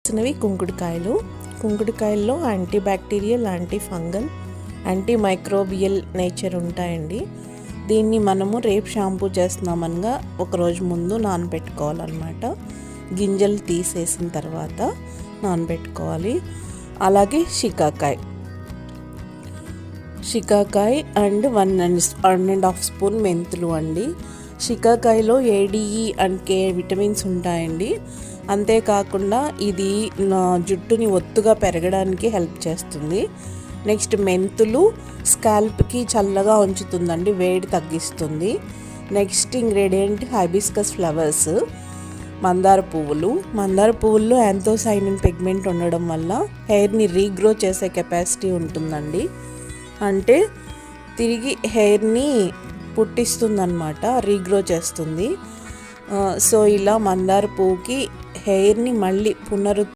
కావాల్సినవి కుంకుడుకాయల్లో antibacterial, antifungal, antimicrobial nature ఉంటాయండి. దీన్ని మనము రేపు షాంపూ చేస్తున్నామనగా ఒకరోజు ముందు నానబెట్టుకోవాలన్నమాట. గింజలు తీసేసిన తర్వాత నానబెట్టుకోవాలి. అలాగే షికాకాయ అండ్ 1.5 స్పూన్ మెంతులు అండి. షికాకాయలో ఏడిఈ అండ్ కే విటమిన్స్ ఉంటాయండి. అంతేకాకుండా ఇది జుట్టుని ఒత్తుగా పెరగడానికి హెల్ప్ చేస్తుంది. నెక్స్ట్ మెంతులు స్కాల్ప్కి చల్లగా ఉంచుతుందండి, వేడి తగ్గిస్తుంది. నెక్స్ట్ ఇంగ్రీడియంట్ హైబిస్కస్ ఫ్లవర్స్, మందార పువ్వుల్లో యాంథోసైనిన్ పిగ్మెంట్ ఉండడం వల్ల హెయిర్ని రీగ్రో చేసే కెపాసిటీ ఉంటుందండి. అంటే తిరిగి హెయిర్ని పుట్టిస్తుందన్నమాట, రీగ్రో చేస్తుంది. సో ఇలా మందార పువ్వుకి హెయిర్ని మళ్ళీ